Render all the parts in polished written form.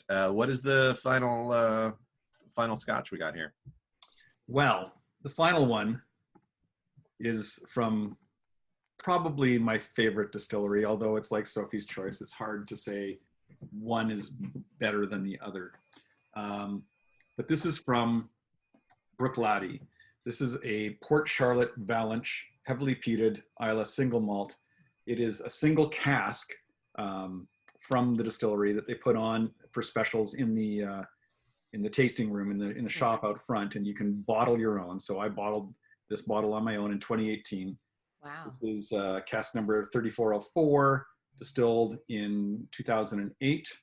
What is the final Scotch we got here? Well, the final one is from probably my favorite distillery, although it's like Sophie's Choice. It's hard to say one is better than the other. But this is from Bruichladdich. This is a Port Charlotte Valinch, heavily peated Islay single malt. It is a single cask from the distillery that they put on for specials in the tasting room in the shop out front, and you can bottle your own. So I bottled this bottle on my own in 2018. Wow. This is cask number 3404, distilled in 2008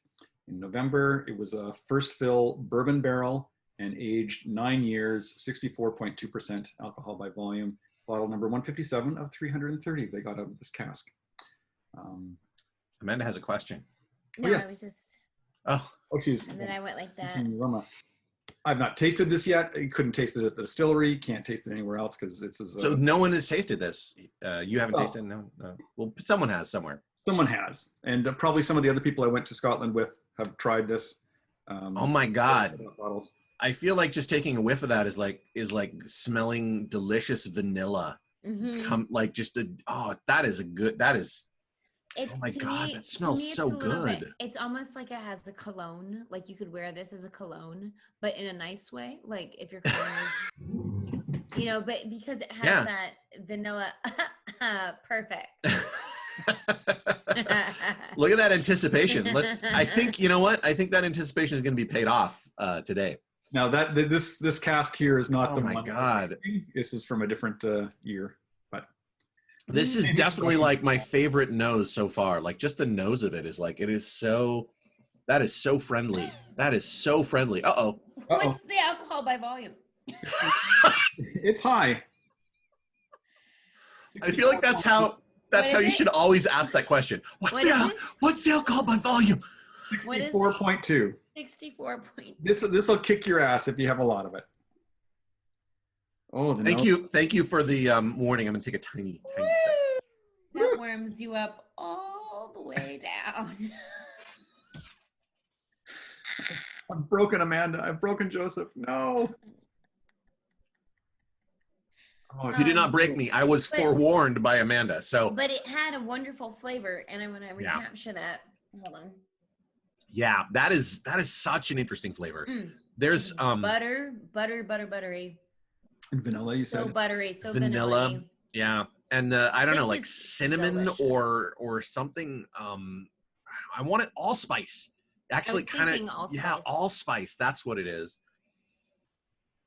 in November. It was a first fill bourbon barrel and aged 9 years, 64.2% alcohol by volume. Bottle number 157 of 330 they got out of this cask. Amanda has a question. No, yes. I was just. Oh, she's. And then I went like that. I've not tasted this yet. I couldn't taste it at the distillery. Can't taste it anywhere else because it's as. So no one has tasted this. You haven't tasted it? No. Well, someone has somewhere. Someone has, and probably some of the other people I went to Scotland with have tried this. Oh my God! Bottles. I feel like just taking a whiff of that is like smelling delicious vanilla. Mm-hmm. That is a good. That is. Oh my God, that smells so good. It's almost like it has a cologne. Like you could wear this as a cologne, but in a nice way. Like if your cologne is, but because it has that vanilla, perfect. Look at that anticipation. I think, you know what? I think that anticipation is going to be paid off today. Now this cask here is not the one. Oh my God. This is from a different year. This is definitely like my favorite nose so far. Like just the nose of it is like, that is so friendly. That is so friendly. Uh-oh. What's the alcohol by volume? It's high. I feel like that's how you should always ask that question. What's the alcohol by volume? 64.2. 64.2. This will kick your ass if you have a lot of it. Oh, thank you for the warning. I'm gonna take a tiny sip. That warms you up all the way down. I've broken Amanda. I've broken Joseph. No. Oh, you did not break me. I was forewarned by Amanda. So. But it had a wonderful flavor, and I want to recapture that. Hold on. Yeah, that is such an interesting flavor. There's buttery. And vanilla, you said? So buttery, so vanilla. Yeah, and I don't know, like cinnamon delicious. or something. I want it allspice. Actually, kind of. Yeah, allspice. That's what it is.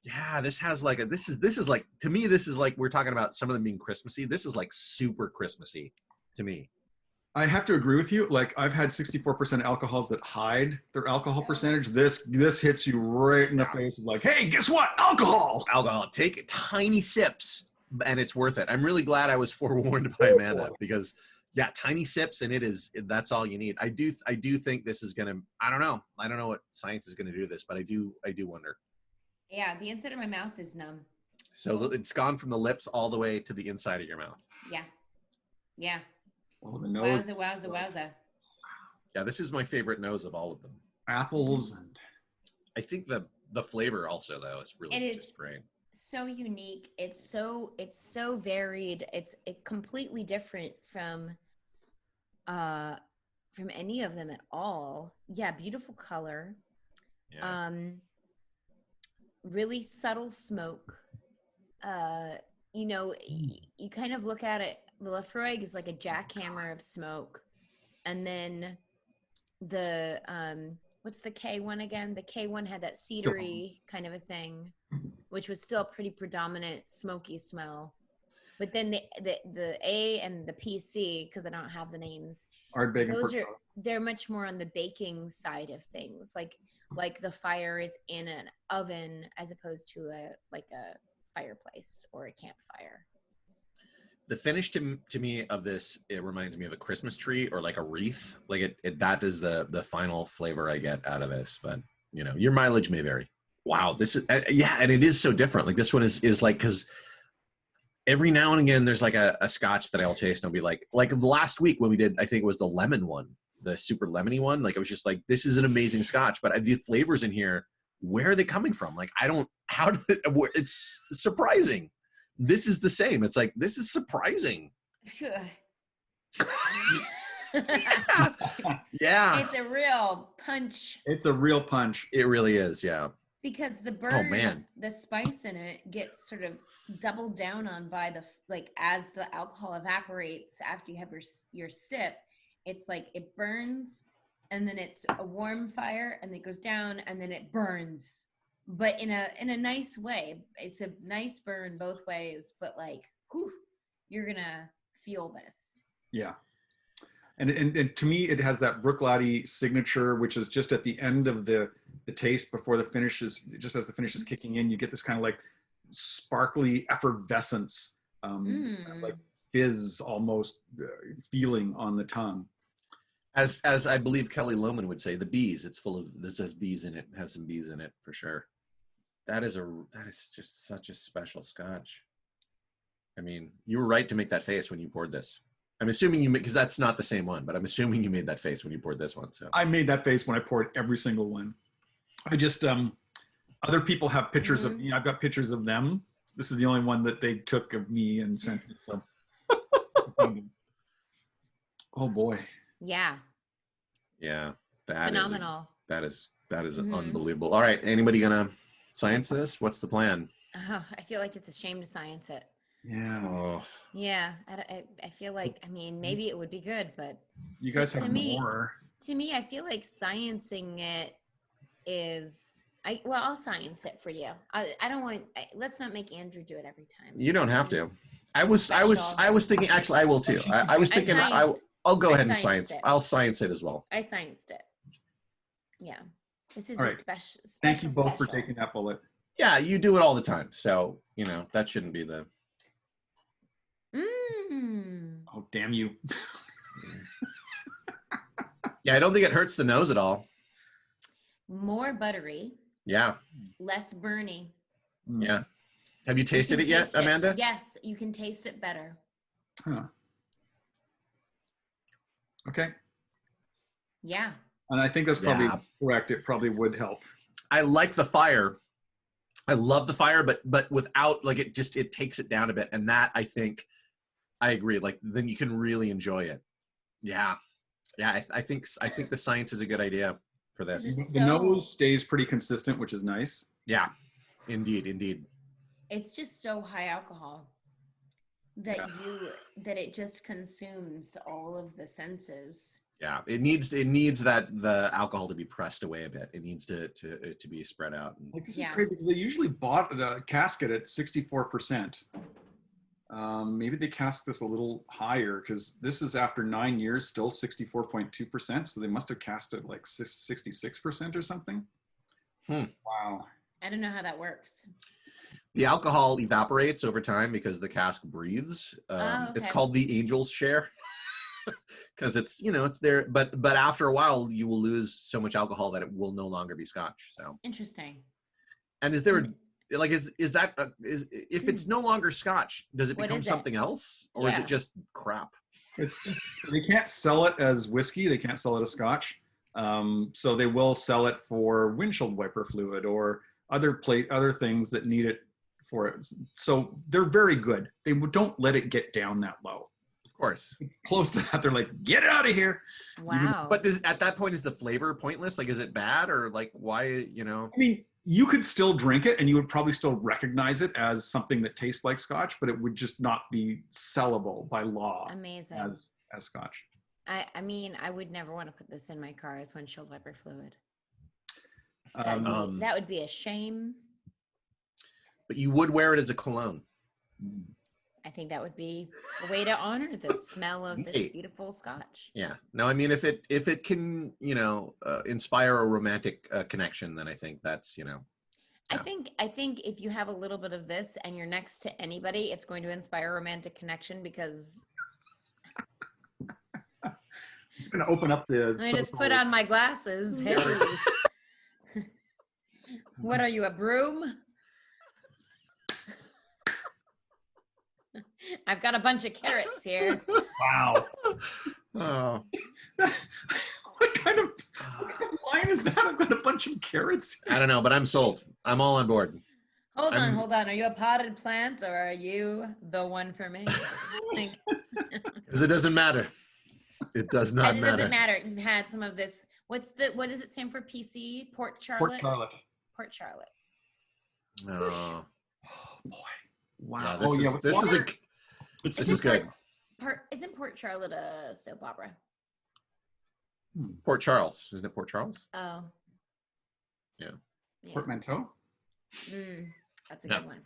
Yeah, this has like this is like, to me, this is like, we're talking about some of them being Christmassy. This is like super Christmassy to me. I have to agree with you. Like I've had 64% alcohols that hide their alcohol percentage. This hits you right in the face. Like, hey, guess what? Alcohol. Take tiny sips, and it's worth it. I'm really glad I was forewarned by Amanda because, tiny sips, and that's all you need. I do think this is gonna. I don't know what science is gonna do to this, but I do wonder. Yeah, the inside of my mouth is numb. So it's gone from the lips all the way to the inside of your mouth. Yeah. Oh, the nose. Wowza. Yeah, this is my favorite nose of all of them. Apples and. I think the flavor also though is really just great. So unique. It's so varied. It's completely different from any of them at all. Yeah, beautiful color. Yeah. Really subtle smoke. You kind of look at it. The Laphroaig is like a jackhammer of smoke, and then the what's the K1 again? The K1 had that cedary kind of a thing, which was still a pretty predominant smoky smell. But then the A and the PC, because I don't have the names, Ardbeg, they're much more on the baking side of things, like the fire is in an oven as opposed to a fireplace or a campfire. The finish to me of this, it reminds me of a Christmas tree or like a wreath. Like that is the final flavor I get out of this. But your mileage may vary. Wow, this is and it is so different. Like this one is like, because every now and again there's like a Scotch that I'll taste and I'll be like last week when we did, I think it was the lemon one the super lemony one. Like I was just like, this is an amazing Scotch, but the flavors in here, where are they coming from? Like it's surprising. This is the same. It's like, this is surprising. Yeah. It's a real punch. It's a real punch. It really is, yeah. Because the Oh, burn, man. the spice in it gets sort of doubled down on by as the alcohol evaporates after you have your sip, it's like it burns and then it's a warm fire and it goes down and then it burns, but in a nice way. It's a nice burn both ways, but like, whew, you're gonna feel this. Yeah. And to me, it has that Brook-Laddie signature, which is just at the end of the taste before the finish is, just as the finish is kicking in, you get this kind of like sparkly effervescence, like fizz almost feeling on the tongue. As I believe Kelly Lohman would say, the bees. It's full of, this has bees in it. Has some bees in it for sure. That is just such a special Scotch. I mean, you were right to make that face when you poured this. I'm assuming because that's not the same one, but I'm assuming you made that face when you poured this one. So I made that face when I poured every single one. I just, other people have pictures of me. I've got pictures of them. This is the only one that they took of me and sent me. So, oh boy. Yeah. Yeah. That phenomenal. Is unbelievable. All right. Anybody gonna science this? What's the plan? Oh, I feel like it's a shame to science it. Yeah. Oh. Yeah, I feel like, I mean, maybe it would be good, but you guys have more. To me, I feel like sciencing it is, I'll science it for you. I don't want, let's not make Andrew do it every time. You don't have to. I was thinking, actually, I will too. I was thinking, I'll go ahead and science. I'll science it as well. I scienced it. Yeah. This is all right. a special. Thank you both for taking that bullet. Yeah, you do it all the time. So, that shouldn't be the. Oh, damn you. Yeah, I don't think it hurts the nose at all. More buttery. Yeah. Less burny. Yeah. Have you tasted it yet, Amanda? Yes, you can taste it better. Huh. Okay. Yeah. And I think that's probably correct. It probably would help. I like the fire. I love the fire, but without, like, it takes it down a bit. And that, I think, I agree. Like, then you can really enjoy it. Yeah. Yeah. I think the science is a good idea for this. The nose stays pretty consistent, which is nice. Yeah. Indeed. It's just so high alcohol that it just consumes all of the senses. Yeah. It needs the alcohol to be pressed away a bit. It needs to be spread out. Like, this is crazy because they usually bought a casket at 64%. Maybe they cask this a little higher because this is after 9 years, still 64.2%. So they must have cast it like 66% or something. Wow. I don't know how that works. The alcohol evaporates over time because the cask breathes. It's called the angel's share because it's there. But after a while, you will lose so much alcohol that it will no longer be Scotch. So interesting. And is there like is if it's no longer Scotch, does it become something else, or is it just crap? They can't sell it as whiskey. They can't sell it as Scotch. So they will sell it for windshield wiper fluid or other things that need it for it. So they're very good. They don't let it get down that low. Of course. It's close to that. They're like, get it out of here. Wow. But at that point, is the flavor pointless? Like, is it bad, or like, why, I mean, you could still drink it and you would probably still recognize it as something that tastes like Scotch, but it would just not be sellable by law. Amazing. As Scotch. I mean, I would never want to put this in my car as windshield wiper fluid. That would be a shame. But you would wear it as a cologne. I think that would be a way to honor the smell of this beautiful Scotch. Yeah. No, I mean, if it can, inspire a romantic connection, then I think that's, Yeah. I think if you have a little bit of this and you're next to anybody, it's going to inspire a romantic connection because. It's going to open up the. I just put on my glasses. Hey. What are you, a broom? I've got a bunch of carrots here. Wow. Oh. What kind of line is that? I've got a bunch of carrots. I don't know, but I'm sold. I'm all on board. Hold on. Are you a potted plant or are you the one for me? Because it doesn't matter. It does not It matter. doesn't matter. You've had some of this. What does it stand for? PC? Port Charlotte? Port Charlotte. Oh, boy. Wow. Yeah, this is good. Isn't Port Charlotte a soap opera? Port Charles. Isn't it Port Charles? Oh. Yeah. Portmanteau? That's a good one.